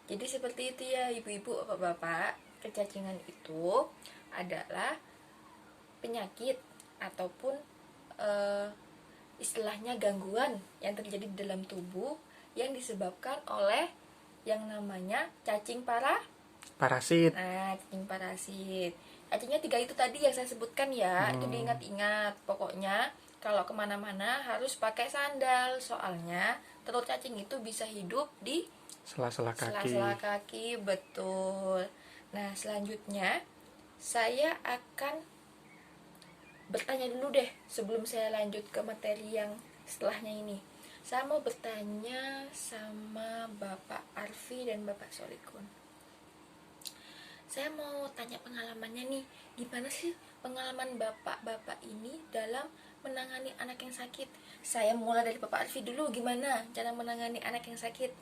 Jadi seperti itu ya ibu-ibu, bapak-bapak, kecacingan itu adalah penyakit ataupun eh, istilahnya gangguan yang terjadi di dalam tubuh yang disebabkan oleh yang namanya cacing Parasit. cacing parasit. Cacingnya 3 itu tadi yang saya sebutkan ya, itu diingat-ingat. Pokoknya kalau kemana-mana harus pakai sandal, soalnya telur cacing itu bisa hidup di Sela-sela kaki. sela-sela kaki, betul. Nah, selanjutnya saya akan bertanya dulu deh sebelum saya lanjut ke materi yang setelahnya ini. Saya mau bertanya sama Bapak Arfi dan Bapak Solikun. Saya mau tanya pengalamannya nih, gimana sih pengalaman bapak-bapak ini dalam menangani anak yang sakit? Saya mulai dari Bapak Arfi dulu, gimana cara menangani anak yang sakit?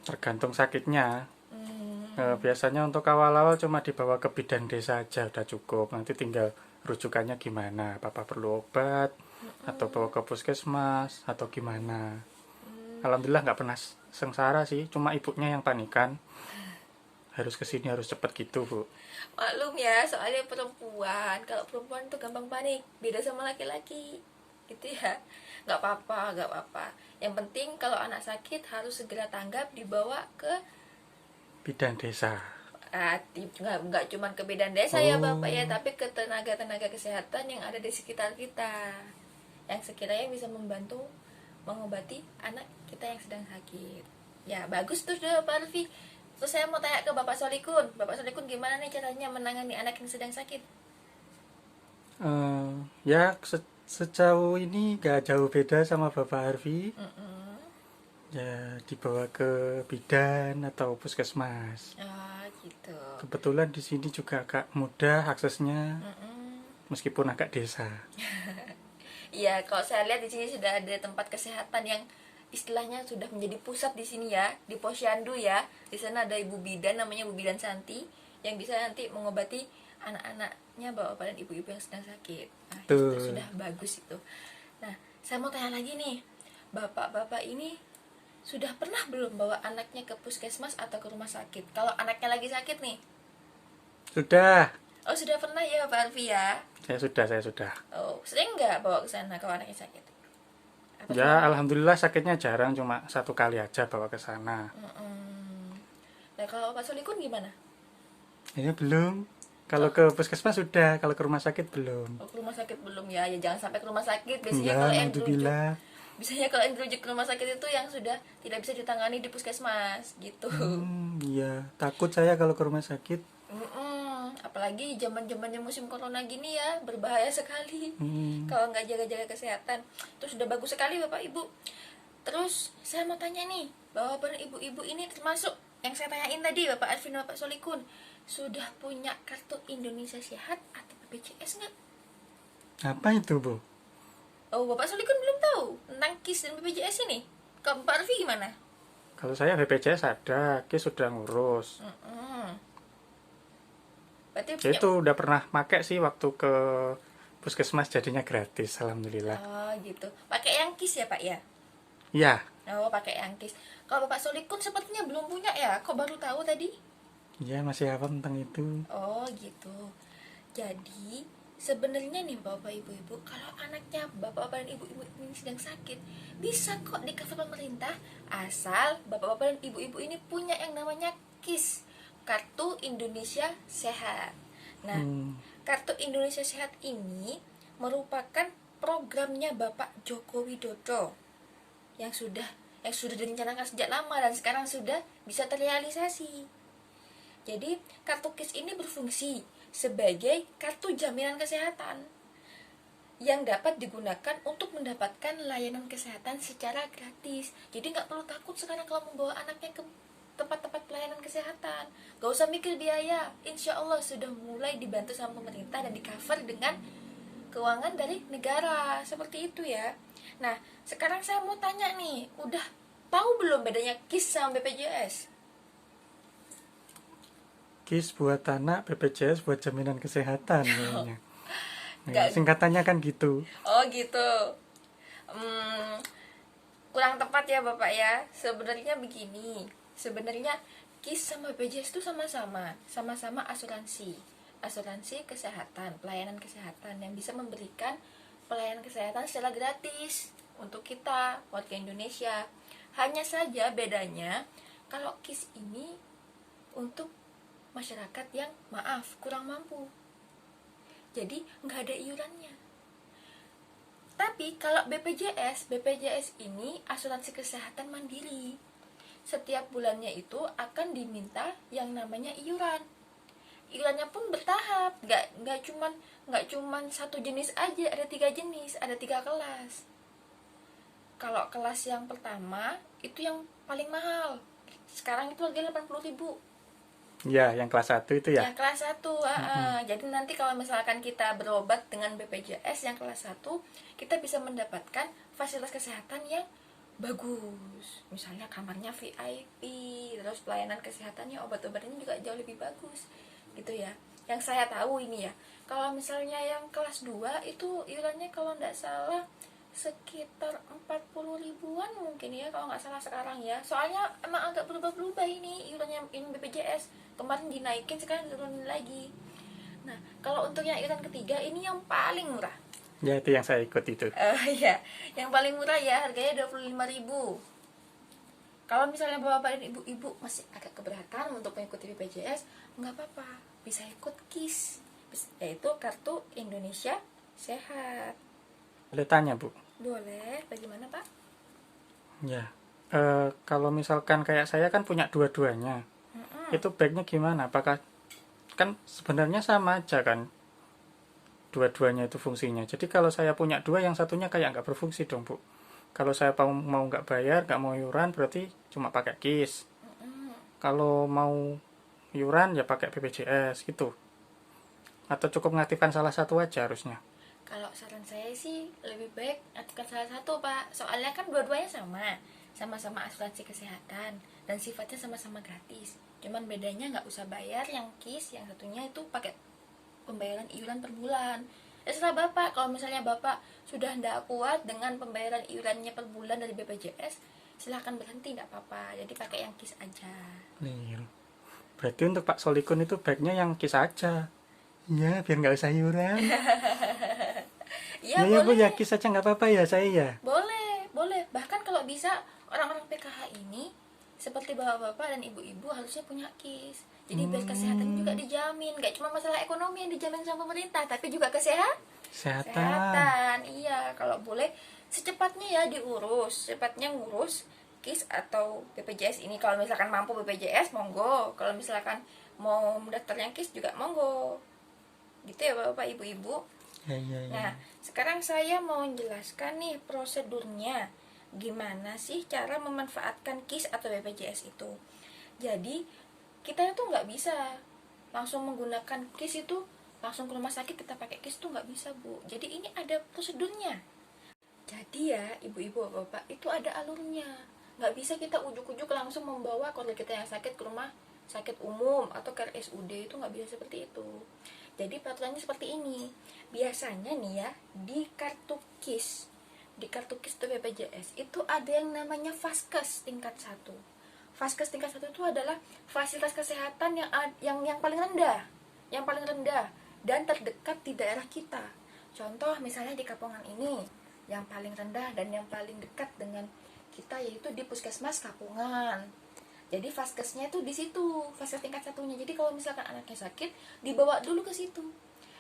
Tergantung sakitnya. Hmm, Biasanya untuk awal-awal cuma dibawa ke bidan desa aja udah cukup. Nanti tinggal rujukannya gimana. Apa perlu obat atau bawa ke puskesmas atau gimana. Alhamdulillah nggak pernah sengsara sih. Cuma ibunya yang panikan. Harus kesini harus cepet gitu, Bu. maklum ya, soalnya perempuan. Kalau perempuan tuh gampang panik, beda sama laki-laki, gitu ya. Nggak apa-apa, nggak apa-apa. Yang penting kalau anak sakit harus segera tanggap, dibawa ke Bidan desa. nggak cuma ke bidan desa ya bapak ya, Oh, tapi ke tenaga-tenaga kesehatan yang ada di sekitar kita, yang sekiranya bisa membantu mengobati anak kita yang sedang sakit. Ya bagus tuh Pak Alfi. Terus saya mau tanya ke Bapak Solikun. Bapak Solikun gimana nih caranya menangani anak yang sedang sakit? eh, ya sejauh ini nggak jauh beda sama Bapak Harvey. Mm-mm. Ya dibawa ke bidan atau puskesmas. Ah gitu. Kebetulan di sini juga agak mudah aksesnya, Mm-mm. meskipun agak desa. Iya, kalau saya lihat di sini sudah ada tempat kesehatan yang istilahnya sudah menjadi pusat di sini ya, di Posyandu ya. Di sana ada Ibu Bidan namanya Ibu Bidan Santi yang bisa nanti mengobati anak-anaknya bapak dan ibu-ibu yang sedang sakit. Nah, itu Tuh, sudah bagus itu. Nah, saya mau tanya lagi nih. Bapak-bapak ini sudah pernah belum bawa anaknya ke puskesmas atau ke rumah sakit? Kalau anaknya lagi sakit nih. sudah. Oh, sudah pernah ya Pak Arfi ya? Saya sudah. Oh, sering nggak bawa ke sana kalau anaknya sakit? Apa Ya, selama alhamdulillah sakitnya jarang, cuma 1 kali aja bawa ke sana. Mm-mm. Nah kalau Pak Solikun gimana? Ini belum. Kalau Kalau ke puskesmas sudah, kalau ke rumah sakit belum. ke rumah sakit belum ya? Ya jangan sampai ke rumah sakit. Biasanya Ya, kalau yang dirujuk, naudzubillah. ke rumah sakit itu yang sudah tidak bisa ditangani di puskesmas gitu. Iya, takut saya kalau ke rumah sakit. Mm-mm. Apalagi zaman-zamannya musim corona gini ya, berbahaya sekali Hmm, kalau nggak jaga-jaga kesehatan. Terus sudah bagus sekali Bapak Ibu. Terus saya mau tanya nih, bahwa ibu-ibu ini termasuk yang saya tanyain tadi Bapak Arvin dan Bapak Solikun, sudah punya kartu Indonesia Sehat atau BPJS nggak? apa itu, Bu? Oh, Bapak Solikun belum tahu tentang KIS dan BPJS ini. Kalau Bapak Arfi gimana? Kalau saya BPJS ada, KIS sudah ngurus. Hmm. Berarti Ya punya. itu udah pernah make sih waktu ke puskesmas jadinya gratis, alhamdulillah. Oh gitu. Pakai yang KIS ya Pak ya? Iya, Oh pakai yang KIS. Kalau Bapak Solikun sepertinya belum punya ya? Kok baru tahu tadi? iya masih hafal tentang itu. Oh gitu. Jadi sebenarnya nih bapak ibu-ibu, kalau anaknya bapak-bapak dan ibu-ibu ini sedang sakit, bisa kok di cover pemerintah asal bapak-bapak dan ibu-ibu ini punya yang namanya KIS, Kartu Indonesia Sehat. Nah, Hmm, Kartu Indonesia Sehat ini merupakan programnya Bapak Joko Widodo yang sudah direncanakan sejak lama dan sekarang sudah bisa terrealisasi. Jadi, kartu KIS ini berfungsi sebagai kartu jaminan kesehatan yang dapat digunakan untuk mendapatkan layanan kesehatan secara gratis. Jadi nggak perlu takut sekarang kalau membawa anaknya ke tempat-tempat pelayanan kesehatan. Gak usah mikir biaya. Insya Allah sudah mulai dibantu sama pemerintah dan di cover dengan keuangan dari negara. Seperti itu ya. Nah, sekarang saya mau tanya nih, udah tahu belum bedanya KIS sama BPJS? KIS buat anak, BPJS buat jaminan kesehatan kayaknya. Ya, Nggak. singkatannya kan gitu. Oh gitu. Hmm, kurang tepat ya Bapak ya. Sebenarnya begini. Sebenarnya KIS sama BPJS itu sama-sama asuransi kesehatan, pelayanan kesehatan yang bisa memberikan pelayanan kesehatan secara gratis untuk kita warga Indonesia. Hanya saja bedanya kalau KIS ini untuk masyarakat yang kurang mampu, jadi nggak ada iurannya. Tapi kalau BPJS ini asuransi kesehatan mandiri. Setiap bulannya itu akan diminta yang namanya iuran. Iurannya pun bertahap, nggak cuman satu jenis aja, ada 3 jenis, ada 3 kelas. Kalau kelas yang pertama itu yang paling mahal. Sekarang itu harganya 80.000. Ya, yang kelas 1 itu ya. Yang kelas 1, jadi nanti kalau misalkan kita berobat dengan BPJS yang kelas 1, kita bisa mendapatkan fasilitas kesehatan yang bagus. Misalnya kamarnya VIP, terus pelayanan kesehatannya, obat-obatnya juga jauh lebih bagus. Gitu ya. Yang saya tahu ini ya. Kalau misalnya yang kelas 2 itu iurannya kalau nggak salah sekitar 40 ribuan mungkin ya, kalau nggak salah sekarang ya. Soalnya emang agak berubah-berubah ini iurannya BPJS. Kemarin dinaikin, sekarang diturunin lagi. Nah, kalau untuk yang iuran ketiga ini yang paling murah. Ya, itu yang saya ikut itu. Ya, yang paling murah ya, harganya 25.000. Kalau misalnya bapak dan ibu-ibu masih agak keberatan untuk mengikuti BPJS, nggak apa-apa, bisa ikut KIS, yaitu Kartu Indonesia Sehat. Boleh tanya, Bu? Boleh, bagaimana Pak? Ya, kalau misalkan kayak saya kan punya dua-duanya, itu baiknya gimana? Apakah kan sebenarnya sama aja kan dua-duanya itu fungsinya. Jadi kalau saya punya dua, yang satunya kayak nggak berfungsi dong, Bu. Kalau saya mau nggak bayar, nggak mau iuran, berarti cuma pakai KIS. Kalau mau iuran ya pakai BPJS gitu. Atau cukup mengaktifkan salah satu aja harusnya. Kalau saran saya sih lebih baik aktifkan salah satu Pak. Soalnya kan dua-duanya sama-sama asuransi kesehatan dan sifatnya sama-sama gratis. Cuman bedanya nggak usah bayar yang KIS, yang satunya itu pakai pembayaran iuran per bulan. Setelah Bapak, kalau misalnya Bapak sudah tidak kuat dengan pembayaran iurannya per bulan dari BPJS, silahkan berhenti, nggak apa-apa. Jadi pakai yang KIS aja. Nih, berarti untuk Pak Solikun itu baiknya yang KIS aja. Ya, biar nggak usah iuran. Ya, Ya, Bu, boleh. ya KIS aja nggak apa-apa ya saya ya. Boleh. Bahkan kalau bisa orang-orang PKH ini seperti bapak-bapak dan ibu-ibu harusnya punya KIS. Jadi biar kesehatan juga dijamin. Gak cuma masalah ekonomi yang dijamin sama pemerintah, tapi juga Kesehatan. kesehatan. Iya, kalau boleh secepatnya ya diurus. Secepatnya ngurus KIS atau BPJS ini. Kalau misalkan mampu BPJS, monggo. Kalau misalkan mau mendaftar yang KIS juga monggo. Gitu ya bapak ibu-ibu. Ya. Nah, sekarang saya mau menjelaskan nih prosedurnya. Gimana sih cara memanfaatkan KIS atau BPJS itu. Jadi, kita itu nggak bisa langsung menggunakan KIS itu, langsung ke rumah sakit kita pakai KIS tuh nggak bisa, Bu. Jadi, ini ada prosedurnya. Jadi ya, ibu-ibu, bapak, itu ada alurnya. Nggak bisa kita ujuk-ujuk langsung membawa keluarga kita yang sakit ke rumah sakit umum atau ke RSUD, itu nggak bisa seperti itu. Jadi peraturannya seperti ini. Biasanya nih ya, di kartu KIS atau BPJS itu ada yang namanya Vaskes tingkat 1. Vaskes tingkat 1 itu adalah fasilitas kesehatan yang paling rendah. Yang paling rendah dan terdekat di daerah kita. Contoh misalnya di Kapongan ini, yang paling rendah dan yang paling dekat dengan kita yaitu di Puskesmas Kapongan. Jadi vaskesnya itu di situ, vaskes tingkat 1-nya. Jadi kalau misalkan anaknya sakit, dibawa dulu ke situ.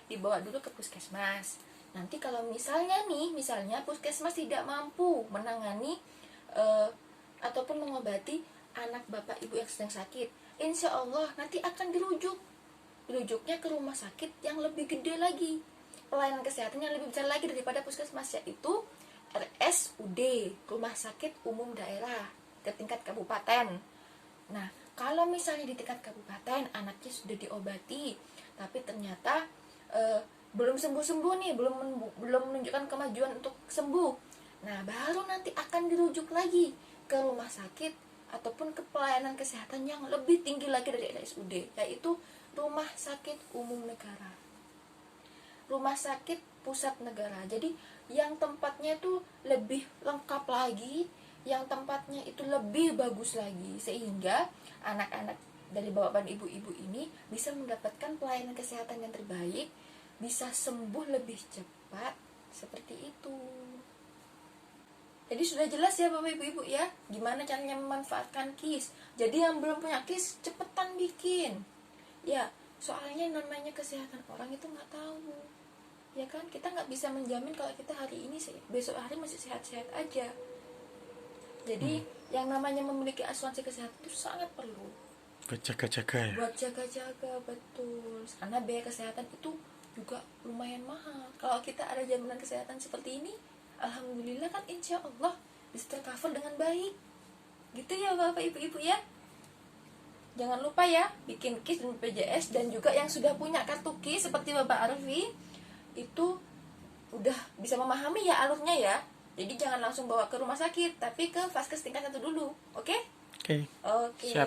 Dibawa dulu ke puskesmas. Nanti kalau misalnya puskesmas tidak mampu menangani ataupun mengobati anak bapak ibu yang sedang sakit, insya Allah nanti akan dirujuknya ke rumah sakit yang lebih gede lagi, pelayanan kesehatan yang lebih besar lagi daripada puskesmas, yaitu RSUD, Rumah Sakit Umum Daerah tingkat kabupaten. Nah, kalau misalnya di tingkat kabupaten anaknya sudah diobati, tapi ternyata belum sembuh-sembuh nih, belum menunjukkan kemajuan untuk sembuh. Nah, baru nanti akan dirujuk lagi ke rumah sakit ataupun ke pelayanan kesehatan yang lebih tinggi lagi dari RSUD, yaitu Rumah Sakit Umum Negara. Rumah Sakit Pusat Negara. Jadi, yang tempatnya itu lebih lengkap lagi, yang tempatnya itu lebih bagus lagi, sehingga anak-anak dari bapak dan ibu-ibu ini bisa mendapatkan pelayanan kesehatan yang terbaik, bisa sembuh lebih cepat, seperti itu. Jadi sudah jelas ya bapak ibu-ibu ya, gimana caranya memanfaatkan KIS. Jadi yang belum punya KIS cepetan bikin. Ya, soalnya namanya kesehatan orang itu nggak tahu. Ya kan, kita nggak bisa menjamin kalau kita hari ini besok hari masih sehat-sehat aja. Jadi yang namanya memiliki asuransi kesehatan itu sangat perlu. Buat jaga-jaga ya. Buat jaga-jaga, betul. Karena biaya kesehatan itu juga lumayan mahal. Kalau kita ada jaminan kesehatan seperti ini, alhamdulillah kan insya Allah bisa tercover dengan baik. Gitu ya bapak ibu-ibu ya. Jangan lupa ya bikin KIS dan BPJS, dan juga yang sudah punya kartu KIS seperti Bapak Arfi itu udah bisa memahami ya alurnya ya. Jadi jangan langsung bawa ke rumah sakit, tapi ke vaskes tingkat 1 dulu. Oke? Oke. Oke. Siap.